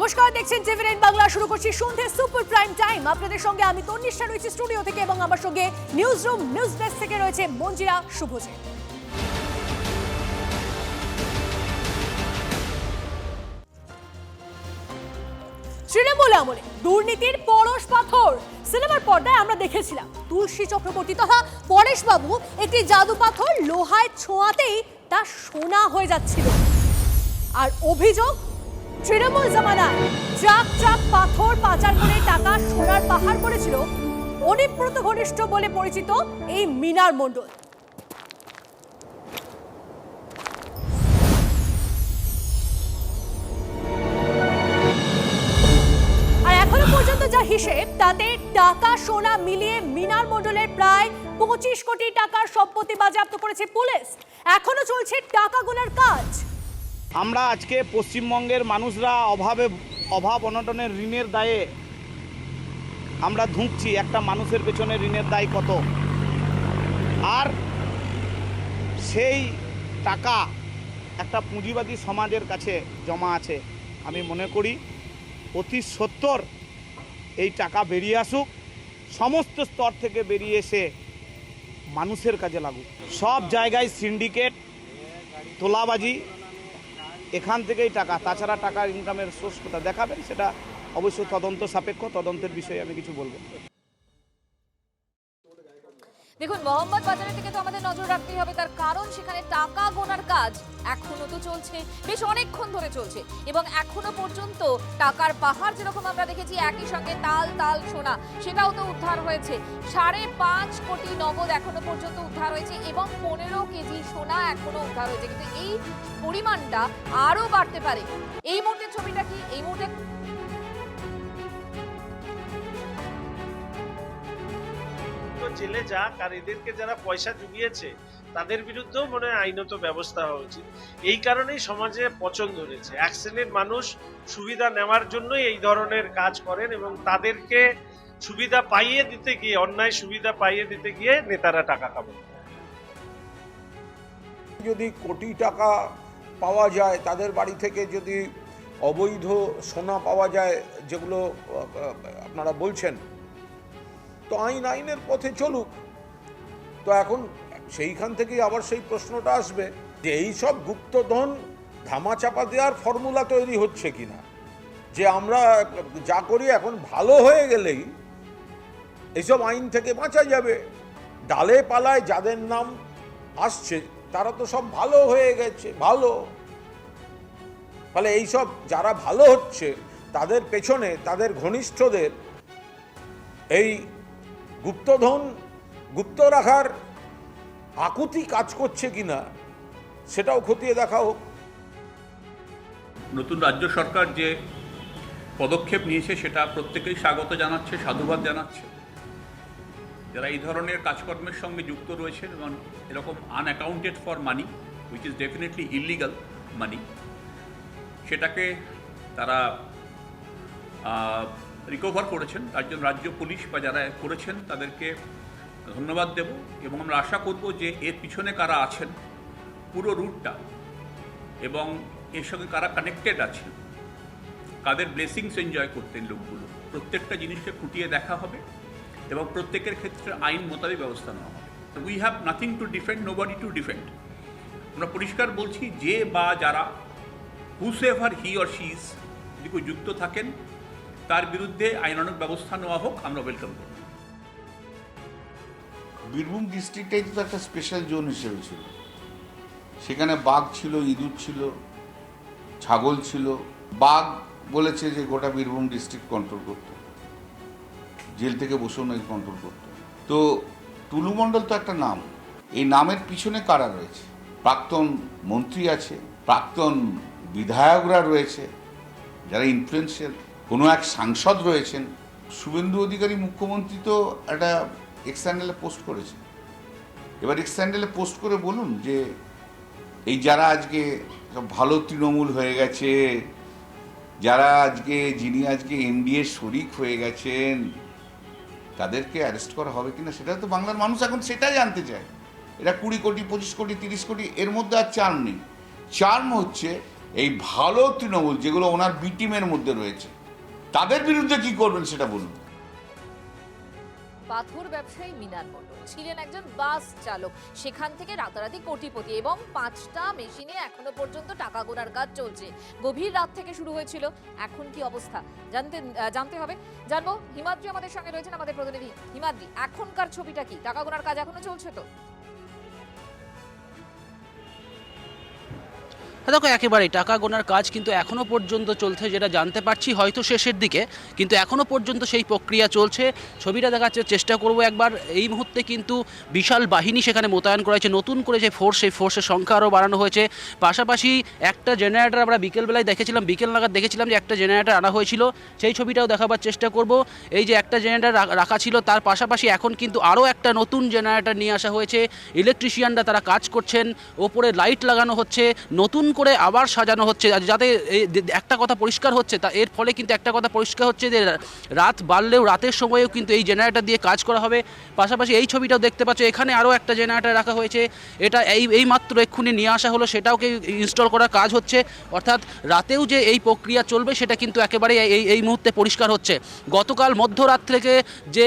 নমস্কার, দেখছেন টিভি9 বাংলা। শুরু করছি সন্ধ্যে সুপার প্রাইম টাইম। আপনাদের সঙ্গে আমি তন্নিষ্ঠা রয়েছি স্টুডিও থেকে এবং আমার সঙ্গে নিউজ রুম নিউজ ডেস্ক থেকে রয়েছে মঞ্জিরা শুভজিৎ। তৃণমূল আমলে দুর্নীতির পরশ পাথর সিনেমার পর্দায় আমরা দেখেছিলাম। তুলসী চক্রবর্তী তথা পরেশবাবু একটি জাদু পাথর লোহায় ছোঁয়াতেই তা সোনা হয়ে যাচ্ছিল। আর অভিযোগ, তৃণমূল জামানায় ট্রাক ট্রাক পাথর পাচার করে টাকা সোনার পাহাড় করেছিল অনিব্রত ঘনিষ্ঠ বলে পরিচিত এই মিনার মণ্ডল। আর এখনো পর্যন্ত যা হিসেব, তাতে টাকা সোনা মিলিয়ে মিনার মণ্ডলের প্রায় 25 কোটি টাকার সম্পত্তি বাজেয়াপ্ত করেছে পুলিশ। এখনো চলছে টাকা গোনার কাজ। আমরা আজকে পশ্চিমবঙ্গের মানুষরা অভাব অনটনের ঋণের দায়ে আমরা ধুঁকছি। একটা মানুষের পেছনে ঋণের দায় কত, আর সেই টাকা একটা পুঁজিবাদী সমাজের কাছে জমা আছে। আমি মনে করি অতি সত্বর এই টাকা বেরিয়ে আসুক, সমস্ত স্তর থেকে বেরিয়ে এসে মানুষের কাজে লাগুক। সব জায়গায় সিন্ডিকেট, তোলাবাজি, এখান থেকেই টাকা, তাছাড়া টাকা ইনকামের সোর্স কোথা দেখাবেন, সেটা অবশ্যই তদন্ত সাপেক্ষ। তদন্তের বিষয়ে আমি কিছু বলবো। দেখুন, মোহাম্মদ বাজারের দিকে তো আমাদের নজর রাখতেই হবে, তার কারণ সেখানে টাকা গোনার কাজ এখনো তো চলছে, বেশ অনেকক্ষণ ধরে চলছে, এবং এখনো পর্যন্ত টাকার পাহাড় যেরকম আমরা দেখেছি, একই সঙ্গে তাল তাল সোনা সেটাও তো উদ্ধার হয়েছে। 5.5 কোটি নগদ এখনো পর্যন্ত উদ্ধার হয়েছে এবং 15 কেজি সোনা এখনো উদ্ধার হয়েছে, কিন্তু এই পরিমাণটা আরো বাড়তে পারে। এই মুহূর্তের ছবিটা কি, এই মুহূর্তে জেলে যাক, আর এদেরকে যারা পয়সা জুগিয়েছে তাদের বিরুদ্ধেও মনে হয় আইনত ব্যবস্থা হওয়া উচিত। এই কারণেই সমাজে পছন্দ ধরেছে, এক শ্রেণীর মানুষ সুবিধা নেওয়ার জন্যই এই ধরনের কাজ করেন এবং তাদেরকে সুবিধা পাইয়ে দিতে গিয়ে, অন্যায় সুবিধা পাইয়ে দিতে গিয়ে নেতারা টাকা কামায়। যদি কোটি টাকা পাওয়া যায়, তাদের বাড়ি থেকে যদি অবৈধ সোনা পাওয়া যায়, যেগুলো আপনারা বলছেন, তো আইনের পথে চলুক। তো এখন সেইখান থেকেই আবার সেই প্রশ্নটা আসবে যে এই সব গুপ্তধন ধামাচাপা দেওয়ার ফর্মুলা তৈরি হচ্ছে কিনা, যে আমরা যা করি এখন ভালো হয়ে গেলেই এইসব আইন থেকে বাঁচা যাবে। ডালে পালায় যাদের নাম আসছে তারা তো সব ভালো হয়ে গেছে, ভালো। ফলে এইসব যারা ভালো হচ্ছে তাদের পেছনে তাদের ঘনিষ্ঠদের এই গুপ্তধন গুপ্ত রাখার আকুতি কাজ করছে কিনা সেটাও খতিয়ে দেখা হোক। নতুন রাজ্য সরকার যে পদক্ষেপ নিয়েছে সেটা প্রত্যেকেই স্বাগত জানাচ্ছে, সাধুবাদ জানাচ্ছে। যারা এই ধরনের কাজকর্মের সঙ্গে যুক্ত রয়েছেন এবং এরকম unaccounted for money, which is definitely illegal money, সেটাকে তারা রিকভার করেছেন, তার জন্য রাজ্য পুলিশ বা যারা করেছেন তাদেরকে ধন্যবাদ দেব। এবং আমরা আশা করব যে এর পিছনে কারা আছেন, পুরো রুটটা, এবং এর সঙ্গে কারা কানেক্টেড আছেন, কাদের ব্লেসিংস এনজয় করতেন লোকগুলো, প্রত্যেকটা জিনিসকে খুঁটিয়ে দেখা হবে এবং প্রত্যেকের ক্ষেত্রে আইন মোতাবেক ব্যবস্থা নেওয়া হবে। We have nothing to defend, nobody to defend. আমরা পরিষ্কার বলছি, যে বা যারা হুসএভার হি অর শি ইজ যদি কেউ যুক্ত থাকেন তার বিরুদ্ধে আইনানুগ ব্যবস্থা নেওয়া হোক, আমরা ওয়েলকাম করব। বীরভূম ডিস্ট্রিক্টটাই তো একটা স্পেশাল জোন হিসেবে ছিল। সেখানে বাঘ ছিল, ইঁদুর ছিল, ছাগল ছিল। বাঘ বলেছে যে গোটা বীরভূম ডিস্ট্রিক্ট কন্ট্রোল করত, জেল থেকে বসেও নাকি কন্ট্রোল করত। তো টুলু মণ্ডল তো একটা নাম, এই নামের পিছনে কারা রয়েছে? প্রাক্তন মন্ত্রী আছে, প্রাক্তন বিধায়করা রয়েছে যারা ইনফ্লুয়েন্সিয়াল, কোনো এক সাংসদ রয়েছেন। শুভেন্দু অধিকারী মুখ্যমন্ত্রী তো একটা এক্স হ্যান্ডেলে পোস্ট করেছে। এবার এক্স হ্যান্ডেলে পোস্ট করে বলুন যে এই যারা আজকে সব ভালো তৃণমূল হয়ে গেছে, যারা যিনি আজকে এনডিএ শরিক হয়ে গেছেন, তাদেরকে অ্যারেস্ট করা হবে কিনা, সেটা তো বাংলার মানুষ এখন সেটাই জানতে চায়। এরা 20 কোটি 25 কোটি 30 কোটি, এর মধ্যে আর চার্ম নেই। চার্ম হচ্ছে এই ভালো তৃণমূল যেগুলো ওনার বি টিমের মধ্যে রয়েছে তাদের বিরুদ্ধে কি করবেন সেটা বলুন। পাথর ব্যবসায়ী মিনার মণ্ডল ছিলেন একজন বাস চালক, সেখান থেকে রাতারাতি কোটিপতি এবং 5টা মেশিনে এখনো পর্যন্ত টাকা গোনার কাজ চলছে। গভীর রাত থেকে শুরু হয়েছিল, এখন কি অবস্থা জানতে হবে। জানবো, হিমাদ্রি আমাদের সঙ্গে রয়েছেন, আমাদের প্রতিনিধি। হিমাদ্রি, এখনকার ছবিটা কি? টাকা গোনার কাজ এখনো চলছে তো? দেখো, একেবারেই টাকা গোনার কাজ কিন্তু এখনও পর্যন্ত চলছে, যেটা জানতে পারছি হয়তো শেষের দিকে, কিন্তু এখনও পর্যন্ত সেই প্রক্রিয়া চলছে। ছবিটা দেখার চেষ্টা করব একবার। এই মুহূর্তে কিন্তু বিশাল বাহিনী সেখানে মোতায়েন করা হয়েছে, নতুন করে যে ফোর্স, সেই ফোর্সের সংখ্যা আরও বাড়ানো হয়েছে। পাশাপাশি একটা জেনারেটর আমরা বিকেলবেলায় দেখেছিলাম, বিকেল নাগাদ দেখেছিলাম যে একটা জেনারেটর আনা হয়েছিল, সেই ছবিটাও দেখাবার চেষ্টা করব। এই যে একটা জেনারেটর রাখা ছিল, তার পাশাপাশি এখন কিন্তু আরও একটা নতুন জেনারেটর নিয়ে আসা হয়েছে। ইলেকট্রিশিয়ানরা তারা কাজ করছেন, ওপরে লাইট লাগানো হচ্ছে, নতুন করে আবার সাজানো হচ্ছে, যাতে একটা কথা পরিষ্কার হচ্ছে, তা এর ফলে কিন্তু একটা কথা পরিষ্কার হচ্ছে যে রাত বাড়লেও রাতের সময়েও কিন্তু এই জেনারেটর দিয়ে কাজ করা হবে। পাশাপাশি এই ছবিটাও দেখতে পাচ্ছ, এখানে আরও একটা জেনারেটর রাখা হয়েছে, এটা এই মাত্র এক্ষুনি নিয়ে আসা হলো, সেটাওকে ইনস্টল করার কাজ হচ্ছে। অর্থাৎ রাতেও যে এই প্রক্রিয়া চলবে সেটা কিন্তু একেবারে এই মুহূর্তে পরিষ্কার হচ্ছে। গতকাল মধ্যরাত থেকে যে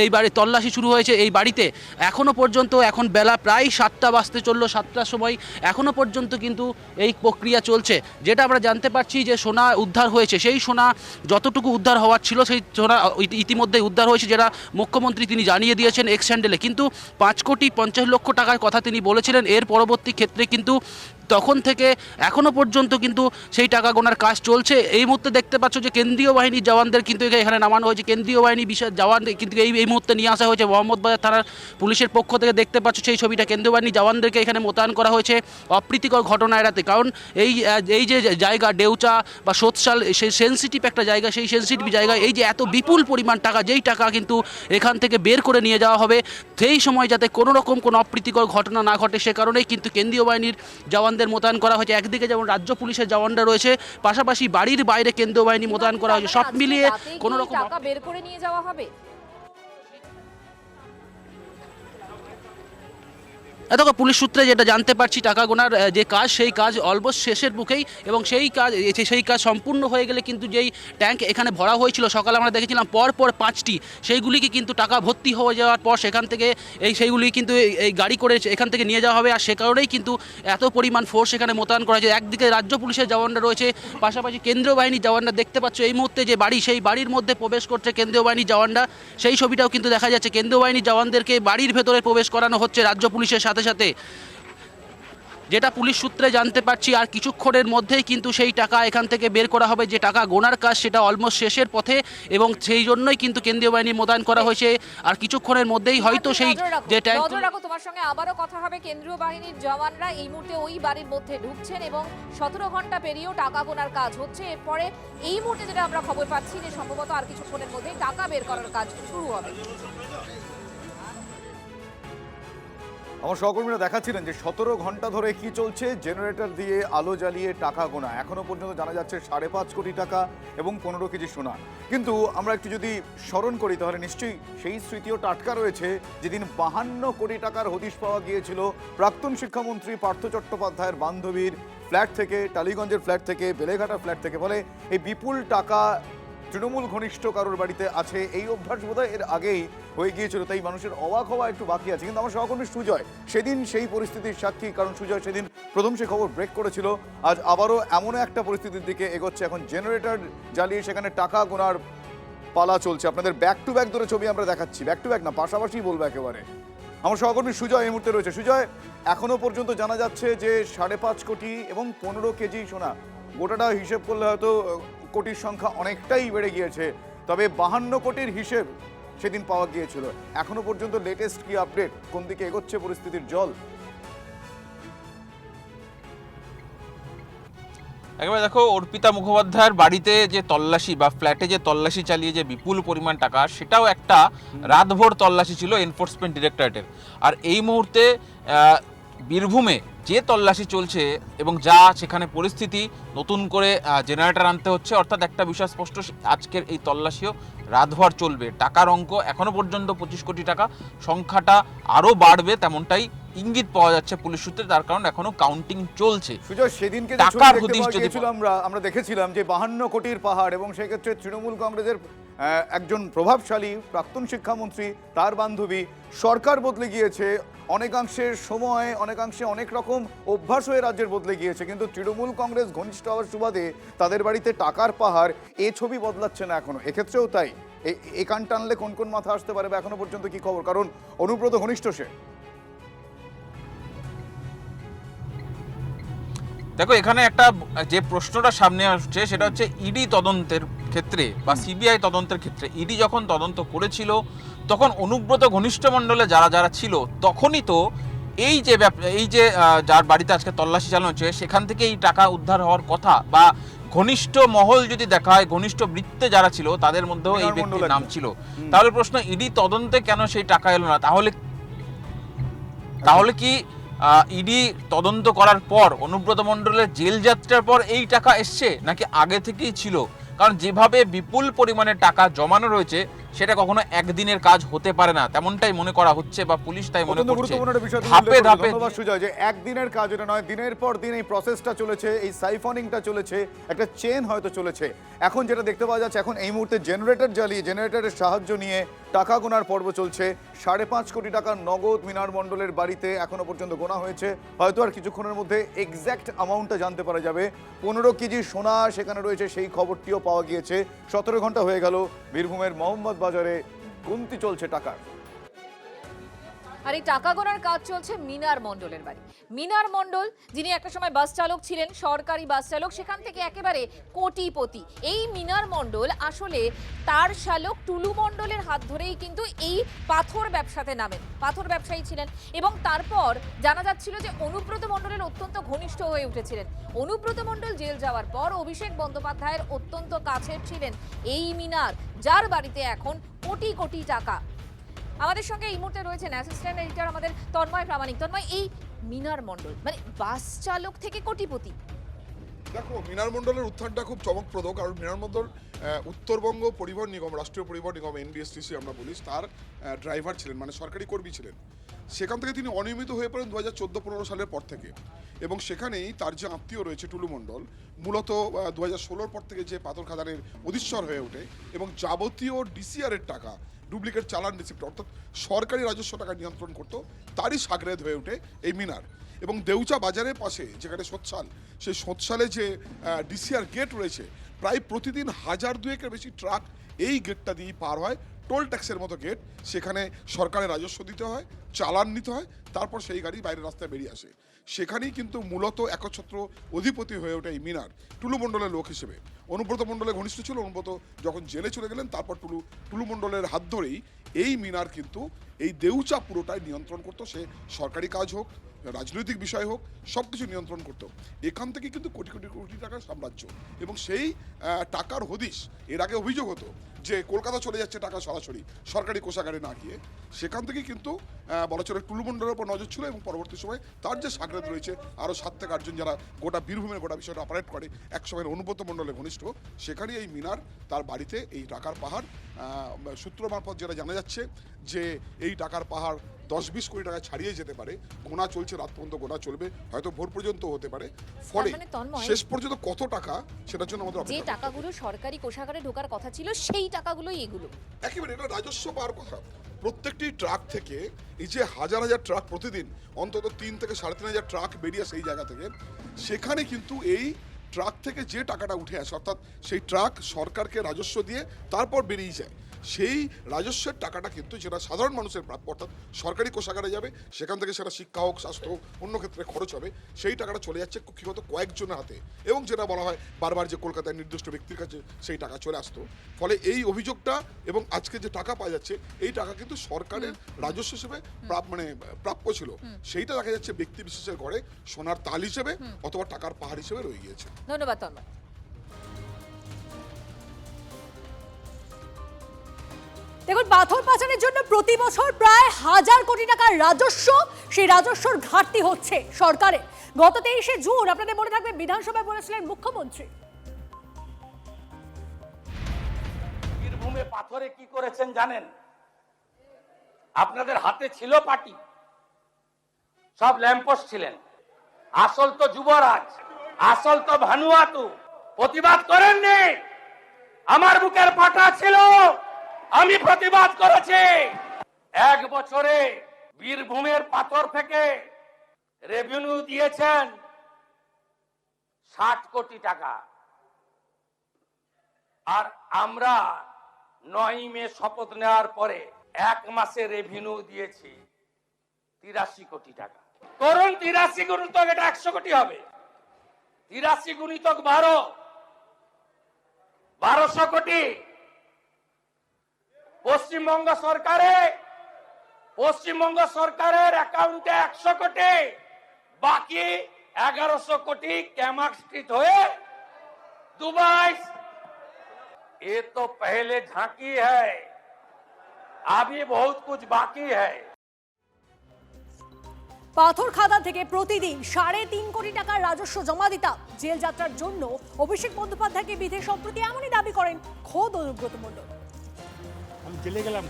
এই বাড়ি তল্লাশি শুরু হয়েছে এই বাড়িতে, এখনও পর্যন্ত, এখন বেলা প্রায় 7টা বাজতে চললো, 7টার সময়, এখনও পর্যন্ত কিন্তু এই প্রক্রিয়া চলছে। যেটা আমরা জানতে পারছি যে সোনা উদ্ধার হয়েছে, সেই সোনা যতটুকু উদ্ধার হওয়ার ছিল সেই সোনা ইতিমধ্যে উদ্ধার হয়েছে, যেটা মুখ্যমন্ত্রী তিনি জানিয়ে দিয়েছেন এক্স হ্যান্ডেলে। কিন্তু 5,50,00,000 টাকার কথা তিনি বলেছিলেন। এর পরবর্তী ক্ষেত্রে কিন্তু তখন থেকে এখনও পর্যন্ত কিন্তু সেই টাকা গোনার কাজ চলছে। এই মুহূর্তে দেখতে পাচ্ছ যে কেন্দ্রীয় বাহিনীর জওয়ানদের কিন্তু এখানে নামানো হয়েছে, কেন্দ্রীয় বাহিনী বিশেষ জওয়ান কিন্তু এই মুহূর্তে নিয়ে আসা হয়েছে মোহাম্মদবাজার থানার পুলিশের পক্ষ থেকে। দেখতে পাচ্ছ সেই ছবিটা, কেন্দ্রীয় বাহিনীর জওয়ানদেরকে এখানে মোতায়েন করা হয়েছে অপ্রীতিকর ঘটনা এড়াতে। কারণ এই যে জায়গা ডেউচা বা সোৎসাল, সেই সেন্সিটিভ একটা জায়গা, সেই সেন্সিটিভ জায়গায় এই যে এত বিপুল পরিমাণ টাকা, যেই টাকা কিন্তু এখান থেকে বের করে নিয়ে যাওয়া হবে, সেই সময় যাতে কোনো রকম কোনো অপ্রীতিকর ঘটনা না ঘটে, সে কারণেই কিন্তু কেন্দ্রীয় বাহিনীর জওয়ানদের মোতায়েন করা হয়েছে। একদিকে যেমন রাজ্য পুলিশের জওয়ানরা রয়েছে, পাশাপাশি বাড়ির বাইরে কেন্দ্রীয় বাহিনী মোতায়েন করা হয়েছে। সব মিলিয়ে কোনো রকম টাকা বের করে নিয়ে যাওয়া হবে। দেখো, পুলিশ সূত্রে যেটা জানতে পারছি, টাকা গোনার যে কাজ, সেই কাজ অলমোস্ট শেষের মুখেই, এবং সেই কাজ সম্পূর্ণ হয়ে গেলে কিন্তু যেই ট্যাঙ্ক এখানে ভরা হয়েছিল সকালে আমরা দেখেছিলাম পরপর 5টি, সেইগুলিকে কিন্তু টাকা ভর্তি হয়ে যাওয়ার পর সেখান থেকে সেইগুলি কিন্তু এই গাড়ি করে এখান থেকে নিয়ে যাওয়া হবে। আর সে কারণেই কিন্তু এত পরিমাণ ফোর্স এখানে মোতায়েন করা হয়েছে। একদিকে রাজ্য পুলিশের জওয়ানরা রয়েছে, পাশাপাশি কেন্দ্রীয় বাহিনীর জওয়ানরা। দেখতে পাচ্ছ এই মুহূর্তে যে বাড়ি, সেই বাড়ির মধ্যে প্রবেশ করছে কেন্দ্রীয় বাহিনীর জওয়ানরা, সেই ছবিটাও কিন্তু দেখা যাচ্ছে। কেন্দ্রীয় বাহিনীর জওয়ানদেরকে বাড়ির ভেতরে প্রবেশ করানো হচ্ছে রাজ্য পুলিশের সাথে সাথে, যেটা পুলিশ সূত্রে জানতে পারছি। আর কিছুক্ষণের মধ্যেই কিন্তু সেই টাকা এখান থেকে বের করা হবে। যে টাকা গোনার কাজ সেটা অলমোস্ট শেষের পথে, এবং সেই জন্যই কিন্তু কেন্দ্রীয় বাহিনী মোতায়েন করা হয়েছে। আর কিছুক্ষণের মধ্যেই হয়তো সেই যে ট্যাঙ্ক, নজর রাখো, তোমার সঙ্গে আবারও কথা হবে। কেন্দ্রীয় বাহিনীর জওয়ানরা এই মুহূর্তে ওই বাড়ির মধ্যে ঢুকছেন এবং 17 ঘন্টা পেরিয়েও টাকা গোনার কাজ হচ্ছে। এরপরে এই মুহূর্তে যেটা আমরা খবর পাচ্ছি যে সম্ভবত আর কিছুক্ষণের মধ্যেই টাকা বের করার কাজ শুরু হবে। আমার সহকর্মীরা দেখাচ্ছিলেন যে 17 ঘন্টা ধরে কি চলছে, জেনারেটর দিয়ে আলো জ্বালিয়ে টাকা গোনা। এখনো পর্যন্ত জানা যাচ্ছে 5.5 কোটি টাকা এবং 15 কেজি সোনা। কিন্তু আমরা একটু যদি স্মরণ করি তাহলে নিশ্চয়ই সেই স্মৃতিও টাটকা রয়েছে যেদিন 52 কোটি টাকার হদিশ পাওয়া গিয়েছিল প্রাক্তন শিক্ষামন্ত্রী পার্থ চট্টোপাধ্যায়ের বান্ধবীর ফ্ল্যাট থেকে, টালিগঞ্জের ফ্ল্যাট থেকে, বেলেঘাটা ফ্ল্যাট থেকে। ফলে এই বিপুল টাকা তৃণমূল ঘনিষ্ঠ কারোর বাড়িতে আছে, এই অভ্যাস বোধহয় এর আগেই হয়ে গিয়েছিল, তাই মানুষের অবাক হওয়া একটু বাকি আছে। কিন্তু আমার সহকর্মী সুজয় সেদিন সেই পরিস্থিতির সাক্ষী, কারণ সুজয় সেদিন প্রথম সে খবর ব্রেক করেছিল। আজ আবারও এমন একটা পরিস্থিতির দিকে এগোচ্ছে, এখন জেনারেটর জ্বালিয়ে সেখানে টাকা গোনার পালা চলছে। আপনাদের ব্যাক টু ব্যাক ধরে ছবি আমরা দেখাচ্ছি, ব্যাক টু ব্যাক না, পাশাপাশি বলবো একেবারে। আমার সহকর্মী সুজয় এই মুহূর্তে রয়েছে। সুজয়, এখনো পর্যন্ত জানা যাচ্ছে যে 5.5 কোটি এবং 15 কেজি সোনা, গোটাটা হিসেব করলে হয়তো কোটির সংখ্যা অনেকটাই বেড়ে গিয়েছে, তবে 52 কোটির হিসেব সেদিন পাওয়া গিয়েছিল। এখনো পর্যন্ত লেটেস্ট কি আপডেট, কোন দিকে এগোচ্ছে পরিস্থিতির জল? একবার দেখো, অর্পিতা মুখোপাধ্যায়ের বাড়িতে যে তল্লাশি বা ফ্ল্যাটে যে তল্লাশি চালিয়ে যে বিপুল পরিমাণ টাকা, সেটাও একটা রাতভর তল্লাশি ছিল এনফোর্সমেন্ট ডিরেক্টরেটের। আর এই মুহূর্তে বীরভূমে যে তল্লাশি চলছে এবং যা সেখানে পরিস্থিতি, নতুন করে জেনারেটর আনতে হচ্ছে, অর্থাৎ একটা বিষয় স্পষ্ট, আজকের এই তল্লাশিও রাতভর চলবে। টাকার অঙ্ক এখনো পর্যন্ত 25 কোটি টাকা, সংখ্যাটা আরও বাড়বে তেমনটাই ইঙ্গিত পাওয়া যাচ্ছে পুলিশ সূত্রে, তার কারণ এখনো কাউন্টিং চলছে। সুজয়, সেদিনকে যে টাকার ছবি দেখতে হদিশ পাওয়া যদি গিয়েছিল, আমরা দেখেছিলাম যে 52 কোটির পাহাড়, এবং সেক্ষেত্রে তৃণমূল কংগ্রেসের একজন প্রভাবশালী প্রাক্তন শিক্ষামন্ত্রী, তার বান্ধবী, সরকার বদলে গিয়েছে, অনেকাংশের সময় অনেকাংশে অনেক রকম অভ্যাস হয়ে রাজ্যের বদলে গিয়েছে, কিন্তু তৃণমূল কংগ্রেস ঘনিষ্ঠ হওয়ার সুবাদে তাদের বাড়িতে টাকার পাহাড়, এ ছবি বদলাচ্ছে না এখনো। এক্ষেত্রেও তাই। এই কান টানলে কোন কোন মাথা আসতে পারে বা এখনো পর্যন্ত কি খবর? কারণ অনুব্রত ঘনিষ্ঠ সে। দেখো, এখানে একটা যে প্রশ্নটা সামনে আসছে সেটা হচ্ছে ইডি তদন্তের ক্ষেত্রে বা সিবিআই তদন্তের ক্ষেত্রে ইডি যখন তদন্ত করেছিল তখন অনুব্রত ঘনিষ্ঠ মণ্ডলে যারা যারা ছিল তখনই তো এই যে যার বাড়িতে আজকে তল্লাশি চালানো হচ্ছে সেখান থেকে এই টাকা উদ্ধার হওয়ার কথা, বা ঘনিষ্ঠ মহল যদি দেখা হয়, ঘনিষ্ঠ বৃত্তে যারা ছিল তাদের মধ্যেও এই ব্যক্তির নাম ছিল। তাহলে প্রশ্ন, ইডি তদন্তে কেন সেই টাকা এলো না? তাহলে কি ইডি তদন্ত করার পর অনুব্রত মণ্ডলের জেল যাত্রার পর এই টাকা এসছে, নাকি আগে থেকেই ছিল? কারণ যেভাবে বিপুল পরিমাণে টাকা জমানো রয়েছে সেটা কখনো একদিনের কাজ হতে পারে না, তেমনটাই মনে করা হচ্ছে বা পুলিশ তাই মনে করছে। ধাপে ধাপে, ধন্যবাদ সুজয়, যে একদিনের কাজ এটা নয়, দিনের পর দিন এই প্রসেসটা চলেছে, এই সাইফনিংটা চলেছে, একটা চেন হয়তো চলেছে। এখন যেটা দেখতে পাওয়া যাচ্ছে, এখন এই মুহূর্তে জেনারেটর জ্বালিয়ে জেনারেটরের সাহায্য নিয়ে টাকা গোনার পর্ব চলছে। 5.5 কোটি টাকার নগদ মিনার মণ্ডলের বাড়িতে এখনো পর্যন্ত গোনা হয়েছে। হয়তো আর কিছুক্ষণের মধ্যে এক্স্যাক্ট অ্যামাউন্টটা জানতে পারা যাবে। 15 কেজি সোনা সেখানে রয়েছে, সেই খবরটিও পাওয়া গিয়েছে। 17 ঘন্টা হয়ে গেল বীরভূমের মোহাম্মদ বাজারে গুনতি চলছে টাকার। আর এই টাকা গোনার কাজ চলছে মিনার মণ্ডলের বাড়ি। মিনার মণ্ডল, যিনি একটা সময় বাস চালক ছিলেন, সরকারি বাস চালক, সেখান থেকে একেবারে কোটিপতি। এই মিনার মণ্ডল আসলে তার শালক টুলু মণ্ডলের হাত ধরেই কিন্তু এই পাথর ব্যবসাতে নামেন। পাথর ব্যবসায়ী ছিলেন এবং তারপর জানা যাচ্ছিল যে অনুব্রত মণ্ডলের অত্যন্ত ঘনিষ্ঠ হয়ে উঠেছিলেন। অনুব্রত মণ্ডল জেল যাওয়ার পর অভিষেক বন্দ্যোপাধ্যায়ের অত্যন্ত কাছের ছিলেন এই মিনার, যার বাড়িতে এখন কোটি কোটি টাকা। আমাদের সঙ্গে এই মুহূর্তে রয়েছেন অ্যাসিস্ট্যান্ট এডিটর আমাদের তন্ময় প্রামাণিক। তন্ময়, এই মিনার মণ্ডল মানে বাস চালক থেকে কোটিপতি। দেখো, মিনার মণ্ডলের উত্থানটা খুব চমকপ্রদ, কারণ মিনার মণ্ডল উত্তরবঙ্গ পরিবহন নিগম, রাষ্ট্রীয় পরিবহন নিগম এনবিএসটিসি আমরা বলি, তার ড্রাইভার ছিলেন, মানে সরকারি কর্মী ছিলেন। সেখান থেকে তিনি অনিয়মিত হয়ে পড়েন 2014-15 সালের পর থেকে, এবং সেখানেই তার যে আত্মীয় রয়েছে টুলু মণ্ডল, মূলত 2016 পর থেকে যে পাথর খাদানের অধীশ্বর হয়ে ওঠে এবং যাবতীয় ডিসিআরের টাকা, ডুপ্লিকেট চালান রিসিপ্ট, অর্থাৎ সরকারি রাজস্ব টাকা নিয়ন্ত্রণ করতো, তারই সাগরেদ হয়ে ওঠে এই মিনার। এবং দেউচা বাজারের পাশে যেখানে সোৎসাল, সেই সোৎসালে যে ডিসিআর গেট রয়েছে, প্রায় প্রতিদিন 1000-2 বেশি ট্রাক এই গেটটা দিয়েই পার হয়। টোল ট্যাক্সের মতো গেট, সেখানে সরকারের রাজস্ব দিতে হয়, চালান নিতে হয়, তারপর সেই গাড়ি বাইরের রাস্তায় বেরিয়ে আসে। সেখানেই কিন্তু মূলত একচ্ছত্র অধিপতি হয়ে ওঠে এই মিনার টুলু মণ্ডলের লোক হিসেবে। অনুব্রত মণ্ডলের ঘনিষ্ঠ ছিল। অনুব্রত যখন জেলে চলে গেলেন, তারপর টুলু মণ্ডলের হাত ধরেই এই মিনার কিন্তু এই দেউচা পুরোটাই নিয়ন্ত্রণ করতো। সে সরকারি কাজ হোক, রাজনৈতিক বিষয় হোক, সব কিছু নিয়ন্ত্রণ করতো। এখান থেকে কিন্তু কোটি কোটি কোটি টাকার সাম্রাজ্য, এবং সেই টাকার হদিশ এর আগে অভিযোগ হতো যে কলকাতা চলে যাচ্ছে টাকা সরাসরি সরকারি কোষাগারে না গিয়ে। সেখান থেকে কিন্তু বলা চলে টুলু মণ্ডলের উপর নজর ছিল, এবং পরবর্তী সময় তার যে সাগরেদ রয়েছে আরও 7 থেকে 8 জন যারা গোটা বীরভূমের গোটা বিষয়টা অপারেট করে, একসময় অনুব্রত মণ্ডলের ঘনিষ্ঠ, সেখানেই এই মিনার, তার বাড়িতে এই টাকার পাহাড়। সূত্র মারফত যেটা জানা যাচ্ছে যে এই টাকার পাহাড় 10-20 কোটি টাকা ছাড়িয়ে যেতে পারে। গোনা চলছে, রাত পর্যন্ত গোনা চলবে, হয়তো ভোর পর্যন্ত হতে পারে। ফলে শেষ পর্যন্ত কত টাকা, সেটার জন্য আমাদের যে টাকাগুলো সরকারি কোষাগারে ঢোকার কথা ছিল, সেই টাকাগুলোই এগুলো। একেবারে এটা রাজস্ব পাওয়ার কথা। প্রত্যেকটি ট্রাক থেকে এই যে হাজার হাজার ট্রাক প্রতিদিন, অন্তত 3 থেকে 3.5 ট্রাক বেরিয়ে সেই জায়গা থেকে, সেখানে কিন্তু এই ট্রাক থেকে যে টাকাটা উঠে আসে, অর্থাৎ সেই ট্রাক সরকারকে রাজস্ব দিয়ে তারপর বেরিয়ে যায়, সেই রাজস্বের টাকাটা কিন্তু যেটা সাধারণ মানুষের প্রাপ্য, অর্থাৎ সরকারি কোষাগারে যাবে, সেখান থেকে সেটা শিক্ষা হোক, স্বাস্থ্য হোক, অন্য ক্ষেত্রে খরচ হবে, সেই টাকাটা চলে যাচ্ছে কুক্ষিগত কয়েকজনের হাতে। এবং যেটা বলা হয় বারবার যে কলকাতায় নির্দিষ্ট ব্যক্তির কাছে সেই টাকা চলে আসতো। ফলে এই অভিযোগটা এবং আজকে যে টাকা পাওয়া যাচ্ছে, এই টাকা কিন্তু সরকারের রাজস্ব হিসেবে প্রাপ্য ছিল, সেইটা দেখা যাচ্ছে ব্যক্তি বিশেষের ঘরে সোনার তাল হিসেবে অথবা টাকার পাহাড় হিসেবে রয়ে গিয়েছে। ধন্যবাদ তন্ময়। দেখুন, পাথর পাচারের জন্য প্রতি বছর প্রায় 1000 কোটি টাকার রাজস্ব, সেই রাজস্বর ঘাটতি হচ্ছে সরকারের। গত 23শে জুন আপনাদের মনে থাকবে বিধানসভায় বলেছিলেন মুখ্যমন্ত্রী, বীরভূম বীরভূমে পাথরে কি করেছেন জানেন? আপনাদের হাতে ছিল পার্টি, সব ল্যাম্পোস্ট ছিলেন। আসল তো যুবরাজ, আসল তো ভানুয়াতু। প্রতিবাদ করেননি। আমার বুকের পাটা ছিল, আমি প্রতিবাদ করেছি। 1 বছরে বীরভূমের পাথর থেকে রেভিনিউ দিয়েছেন 60 কোটি টাকা, আর আমরা 9 মে শপথ নেওয়ার পরে 1 মাসে রেভিনিউ দিয়েছি 83 কোটি টাকা। করুন 83 গুণিতক, এটা 100 কোটি হবে। 83 গুণিতক 12, 1200 কোটি। পশ্চিমবঙ্গ সরকারের অ্যাকাউন্টে 100 কোটি, বাকি 1100 কোটি ক্যামার্কস্ট্রিট হয়ে दुबई। ये तो पहले झांकी है, अभी बहुत कुछ बाकी है। পাথর খাদান থেকে প্রতিদিন 3.5 কোটি টাকার রাজস্ব জমা দিতাম। জেল যাত্রার জন্য অভিষেক বন্দ্যোপাধ্যায়কে বিধে সম্প্রতি এমনই দাবি করেন খোদ অনুব্রত মণ্ডল। আমি জেলে গেলাম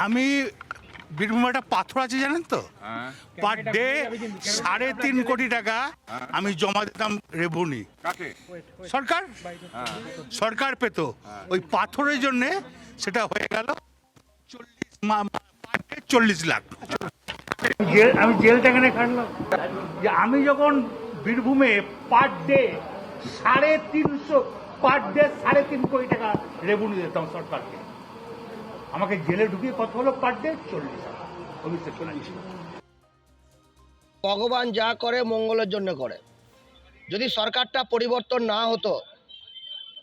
আমি বীরভূমে একটা পাথর আছে জানেন তো, পার ডে 3.5 কোটি টাকা আমি জমা দিতাম রেভিনিউ। সরকার পেত, ওই পাথরের জন্য সেটা হয়ে গেল 40 লাখ। আমি জেলটা এখানে খাটলাম যে আমি যখন বীরভূমে পার ডে 3.5 কোটি টাকা রেভিনিউ দিতাম সরকারকে, আমাকে জেলে ঢুকিয়ে কত হলো পার ডে 40 টাকা। ভগবান যা করে মঙ্গলের জন্য করে। যদি সরকারটা পরিবর্তন না হতো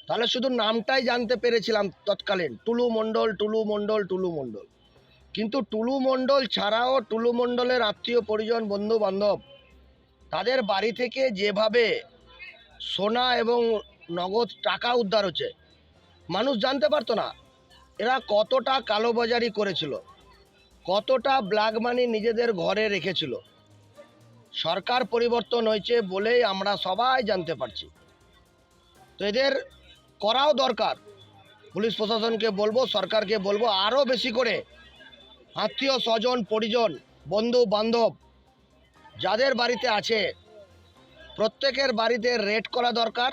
তাহলে শুধু নামটাই জানতে পেরেছিলাম তৎকালীন টুলু মণ্ডল। কিন্তু টুলু মণ্ডল ছাড়াও টুলু মণ্ডলের আত্মীয় পরিজন, বন্ধু বান্ধব, তাদের বাড়ি থেকে যেভাবে সোনা এবং নগদ টাকা উদ্ধার হচ্ছে, মানুষ জানতে পারতো না এরা কতটা কালোবাজারি করেছিল, কতটা ব্ল্যাক মানি নিজেদের ঘরে রেখেছিল। সরকার পরিবর্তন হয়েছে বলেই আমরা সবাই জানতে পারছি। তো এদের করাও দরকার। পুলিশ প্রশাসনকে বলবো, সরকারকে বলবো, আরও বেশি করে আত্মীয় স্বজন পরিজন, বন্ধু বান্ধব যাদের বাড়িতে আছে প্রত্যেকের বাড়িতে রেড করা দরকার।